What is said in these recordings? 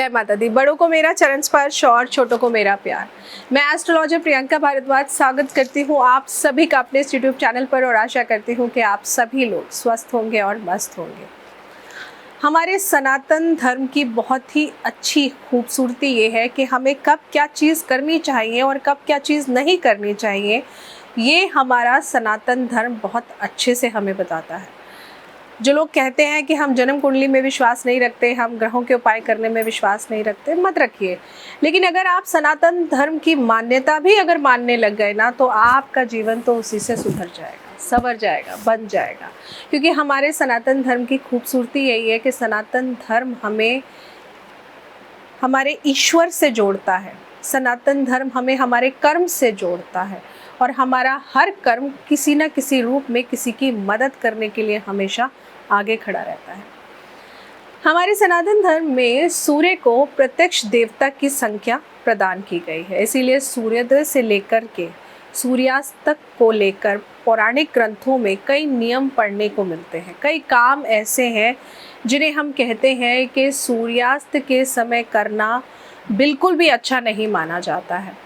जय माता दी। बड़ों को मेरा चरण स्पर्श और छोटों को मेरा प्यार। मैं एस्ट्रोलॉजर प्रियंका भारद्वाज स्वागत करती हूँ आप सभी का अपने इस यूट्यूब चैनल पर और आशा करती हूँ कि आप सभी लोग स्वस्थ होंगे और मस्त होंगे। हमारे सनातन धर्म की बहुत ही अच्छी खूबसूरती ये है कि हमें कब क्या चीज़ करनी चाहिए और कब क्या चीज़ नहीं करनी चाहिए, ये हमारा सनातन धर्म बहुत अच्छे से हमें बताता है। जो लोग कहते हैं कि हम जन्म कुंडली में विश्वास नहीं रखते, हम ग्रहों के उपाय करने में विश्वास नहीं रखते, मत रखिए। लेकिन अगर आप सनातन धर्म की मान्यता भी अगर मानने लग गए ना, तो आपका जीवन तो उसी से सुधर जाएगा, संवर जाएगा, बन जाएगा। क्योंकि हमारे सनातन धर्म की खूबसूरती यही है कि सनातन धर्म हमें हमारे ईश्वर से जोड़ता है। सनातन धर्म हमें हमारे कर्म से जोड़ता है और हमारा हर कर्म किसी न किसी रूप में किसी की मदद करने के लिए हमेशा आगे खड़ा रहता है। हमारे सनातन धर्म में सूर्य को प्रत्यक्ष देवता की संख्या प्रदान की गई है। इसीलिए सूर्योदय से लेकर के सूर्यास्त तक को लेकर पौराणिक ग्रंथों में कई नियम पढ़ने को मिलते हैं। कई काम ऐसे हैं जिन्हें हम कहते हैं कि सूर्यास्त के समय करना बिल्कुल भी अच्छा नहीं माना जाता है।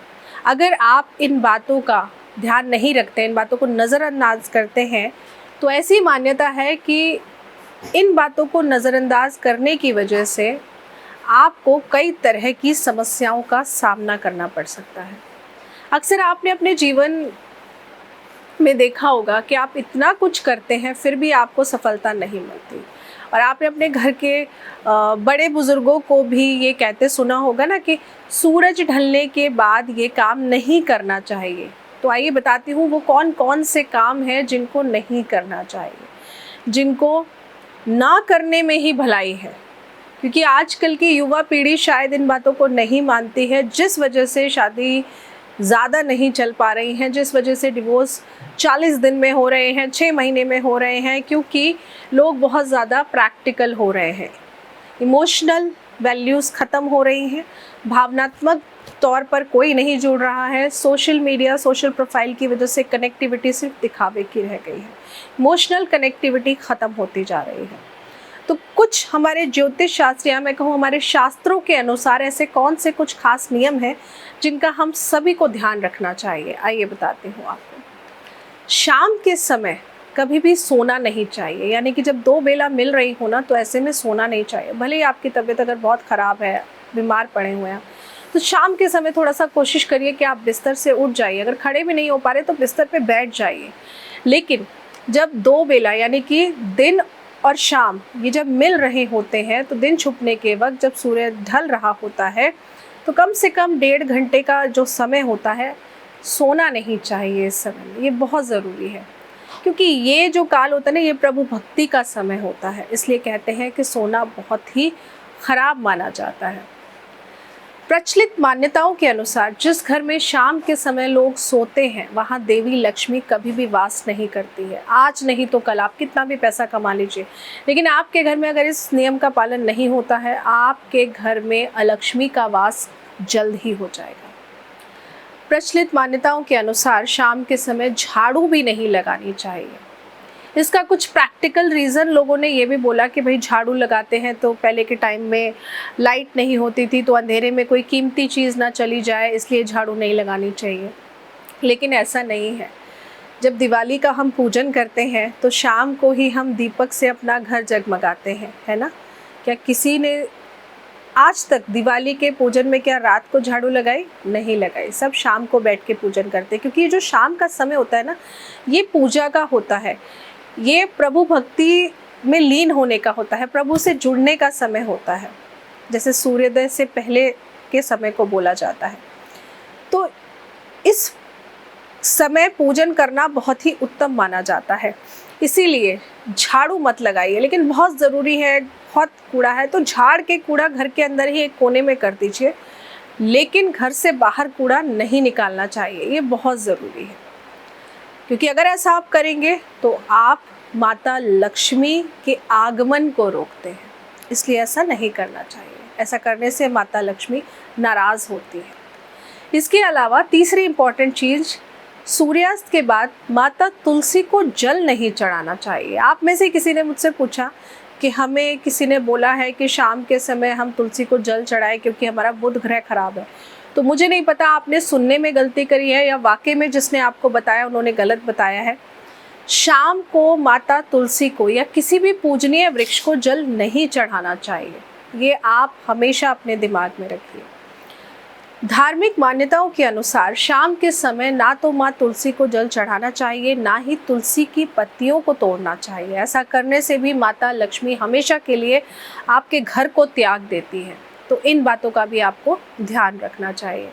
अगर आप इन बातों का ध्यान नहीं रखते, इन बातों को नज़रअंदाज करते हैं, तो ऐसी मान्यता है कि इन बातों को नज़रअंदाज करने की वजह से आपको कई तरह की समस्याओं का सामना करना पड़ सकता है। अक्सर आपने अपने जीवन में देखा होगा कि आप इतना कुछ करते हैं फिर भी आपको सफलता नहीं मिलती। और आपने अपने घर के बड़े बुज़ुर्गों को भी ये कहते सुना होगा ना कि सूरज ढलने के बाद ये काम नहीं करना चाहिए। तो आइए बताती हूँ वो कौन कौन से काम हैं जिनको नहीं करना चाहिए, जिनको ना करने में ही भलाई है। क्योंकि आजकल की युवा पीढ़ी शायद इन बातों को नहीं मानती है, जिस वजह से शादी ज़्यादा नहीं चल पा रही हैं, जिस वजह से डिवोर्स 40 दिन में हो रहे हैं, 6 महीने में हो रहे हैं, क्योंकि लोग बहुत ज़्यादा प्रैक्टिकल हो रहे हैं। इमोशनल वैल्यूज़ ख़त्म हो रही हैं, भावनात्मक तौर पर कोई नहीं जुड़ रहा है। सोशल मीडिया, सोशल प्रोफाइल की वजह से कनेक्टिविटी सिर्फ दिखावे की रह गई है। इमोशनल कनेक्टिविटी ख़त्म होती जा रही है। तो कुछ हमारे ज्योतिष शास्त्र या मैं कहूँ हमारे शास्त्रों के अनुसार ऐसे कौन से कुछ खास नियम हैं जिनका हम सभी को ध्यान रखना चाहिए, आइए बताती हूँ आपको। शाम के समय कभी भी सोना नहीं चाहिए, यानी कि जब दो बेला मिल रही हो ना, तो ऐसे में सोना नहीं चाहिए। भले ही आपकी तबीयत अगर बहुत ख़राब है, बीमार पड़े हुए हैं, तो शाम के समय थोड़ा सा कोशिश करिए कि आप बिस्तर से उठ जाइए। अगर खड़े भी नहीं हो पा रहे तो बिस्तर पे बैठ जाइए। लेकिन जब दो बेला यानी कि दिन और शाम ये जब मिल रहे होते हैं, तो दिन छुपने के वक्त जब सूर्य ढल रहा होता है, तो कम से कम 1.5 घंटे का जो समय होता है, सोना नहीं चाहिए इस समय में। ये बहुत ज़रूरी है क्योंकि ये जो काल होता है ना, ये प्रभु भक्ति का समय होता है। इसलिए कहते हैं कि सोना बहुत ही ख़राब माना जाता है। प्रचलित मान्यताओं के अनुसार जिस घर में शाम के समय लोग सोते हैं, वहाँ देवी लक्ष्मी कभी भी वास नहीं करती है। आज नहीं तो कल आप कितना भी पैसा कमा लीजिए, लेकिन आपके घर में अगर इस नियम का पालन नहीं होता है, आपके घर में अलक्ष्मी का वास जल्द ही हो जाएगा। प्रचलित मान्यताओं के अनुसार शाम के समय झाड़ू भी नहीं लगानी चाहिए। इसका कुछ प्रैक्टिकल रीज़न लोगों ने ये भी बोला कि भाई झाड़ू लगाते हैं तो पहले के टाइम में लाइट नहीं होती थी, तो अंधेरे में कोई कीमती चीज़ ना चली जाए, इसलिए झाड़ू नहीं लगानी चाहिए। लेकिन ऐसा नहीं है। जब दिवाली का हम पूजन करते हैं तो शाम को ही हम दीपक से अपना घर जगमगाते हैं, है ना। क्या किसी ने आज तक दिवाली के पूजन में क्या रात को झाड़ू लगाई? नहीं लगाई। सब शाम को बैठ के पूजन करते हैं, क्योंकि ये जो शाम का समय होता है ना, ये पूजा का होता है। ये प्रभु भक्ति में लीन होने का होता है, प्रभु से जुड़ने का समय होता है, जैसे सूर्योदय से पहले के समय को बोला जाता है। तो इस समय पूजन करना बहुत ही उत्तम माना जाता है। इसीलिए झाड़ू मत लगाइए। लेकिन बहुत ज़रूरी है, बहुत कूड़ा है तो झाड़ के कूड़ा घर के अंदर ही एक कोने में कर दीजिए, लेकिन घर से बाहर कूड़ा नहीं निकालना चाहिए। ये बहुत ज़रूरी है, क्योंकि अगर ऐसा आप करेंगे तो आप माता लक्ष्मी के आगमन को रोकते हैं। इसलिए ऐसा नहीं करना चाहिए। ऐसा करने से माता लक्ष्मी नाराज़ होती है। इसके अलावा तीसरी इम्पॉर्टेंट चीज़, सूर्यास्त के बाद माता तुलसी को जल नहीं चढ़ाना चाहिए। आप में से किसी ने मुझसे पूछा कि हमें किसी ने बोला है कि शाम के समय हम तुलसी को जल चढ़ाएं क्योंकि हमारा बुध ग्रह खराब है। तो मुझे नहीं पता आपने सुनने में गलती करी है या वाकई में जिसने आपको बताया उन्होंने गलत बताया है। शाम को माता तुलसी को या किसी भी पूजनीय वृक्ष को जल नहीं चढ़ाना चाहिए, ये आप हमेशा अपने दिमाग में रखिए। धार्मिक मान्यताओं के अनुसार शाम के समय ना तो माँ तुलसी को जल चढ़ाना चाहिए, ना ही तुलसी की पत्तियों को तोड़ना चाहिए। ऐसा करने से भी माता लक्ष्मी हमेशा के लिए आपके घर को त्याग देती है। तो इन बातों का भी आपको ध्यान रखना चाहिए।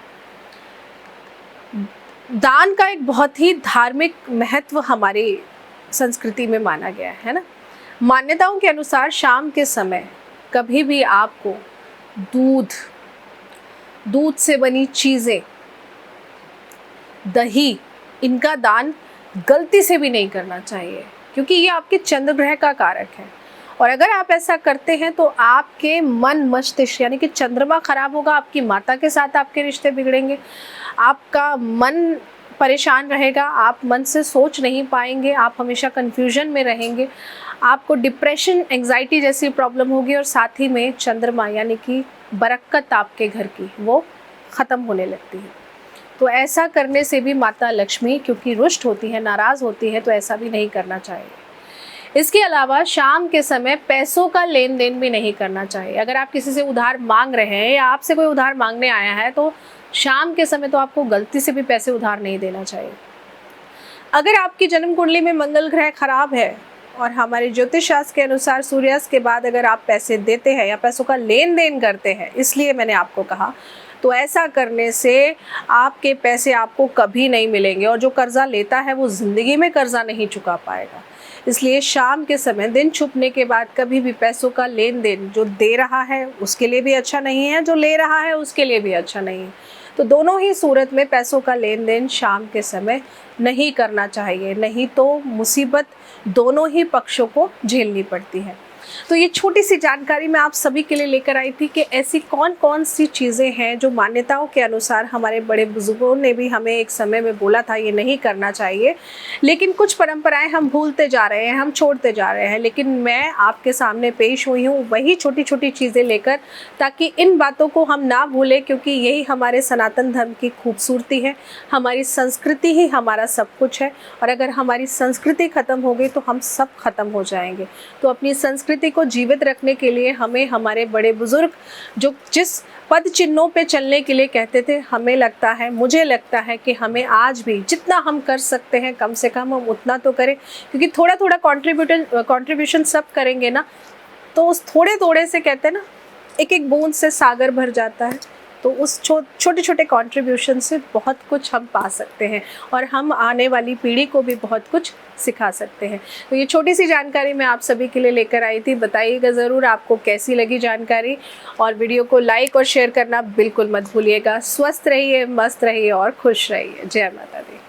दान का एक बहुत ही धार्मिक महत्व हमारी संस्कृति में माना गया है ना। मान्यताओं के अनुसार शाम के समय कभी भी आपको दूध से बनी चीज़ें, दही, इनका दान गलती से भी नहीं करना चाहिए क्योंकि ये आपके चंद्र ग्रह का कारक है। और अगर आप ऐसा करते हैं तो आपके मन मस्तिष्क यानी कि चंद्रमा खराब होगा, आपकी माता के साथ आपके रिश्ते बिगड़ेंगे, आपका मन परेशान रहेगा, आप मन से सोच नहीं पाएंगे, आप हमेशा कन्फ्यूजन में रहेंगे, आपको डिप्रेशन, एंग्जाइटी जैसी प्रॉब्लम होगी और साथ ही में चंद्रमा यानी कि बरकत आपके घर की वो ख़त्म होने लगती है। तो ऐसा करने से भी माता लक्ष्मी क्योंकि रुष्ट होती है, नाराज़ होती है, तो ऐसा भी नहीं करना चाहिए। इसके अलावा शाम के समय पैसों का लेन देन भी नहीं करना चाहिए। अगर आप किसी से उधार मांग रहे हैं या आपसे कोई उधार मांगने आया है तो शाम के समय तो आपको गलती से भी पैसे उधार नहीं देना चाहिए। अगर आपकी जन्म कुंडली में मंगल ग्रह खराब है और हमारे ज्योतिष शास्त्र के अनुसार सूर्यास्त के बाद अगर आप पैसे देते हैं या पैसों का लेन देन करते हैं, इसलिए मैंने आपको कहा, तो ऐसा करने से आपके पैसे आपको कभी नहीं मिलेंगे और जो कर्जा लेता है वो ज़िंदगी में कर्जा नहीं चुका पाएगा। इसलिए शाम के समय दिन छुपने के बाद कभी भी पैसों का लेन देन, जो दे रहा है उसके लिए भी अच्छा नहीं है, जो ले रहा है उसके लिए भी अच्छा नहीं है। तो दोनों ही सूरत में पैसों का लेन देन शाम के समय नहीं करना चाहिए, नहीं तो मुसीबत दोनों ही पक्षों को झेलनी पड़ती है। तो ये छोटी सी जानकारी मैं आप सभी के लिए लेकर आई थी कि ऐसी कौन कौन सी चीज़ें हैं जो मान्यताओं के अनुसार हमारे बड़े बुजुर्गों ने भी हमें एक समय में बोला था ये नहीं करना चाहिए, लेकिन कुछ परंपराएं हम भूलते जा रहे हैं, हम छोड़ते जा रहे हैं। लेकिन मैं आपके सामने पेश हुई हूँ वही छोटी छोटी चीज़ें लेकर, ताकि इन बातों को हम ना भूलें, क्योंकि यही हमारे सनातन धर्म की खूबसूरती है। हमारी संस्कृति ही हमारा सब कुछ है और अगर हमारी संस्कृति ख़त्म हो गई तो हम सब खत्म हो जाएंगे। तो अपनी संस्कृति को जीवित रखने के लिए हमें हमारे बड़े बुजुर्ग जो जिस पद चिन्हों पे चलने के लिए कहते थे, हमें लगता है, मुझे लगता है कि हमें आज भी जितना हम कर सकते हैं कम से कम हम उतना तो करें, क्योंकि थोड़ा थोड़ा कंट्रीब्यूशन सब करेंगे ना, तो उस थोड़े थोड़े से कहते हैं ना, एक एक बूंद से सागर भर जाता है। तो उस छोटे छोटे कंट्रीब्यूशन से बहुत कुछ हम पा सकते हैं और हम आने वाली पीढ़ी को भी बहुत कुछ सिखा सकते हैं। तो ये छोटी सी जानकारी मैं आप सभी के लिए लेकर आई थी। बताइएगा ज़रूर आपको कैसी लगी जानकारी और वीडियो को लाइक और शेयर करना बिल्कुल मत भूलिएगा। स्वस्थ रहिए, मस्त रहिए और खुश रहिए। जय माता दी।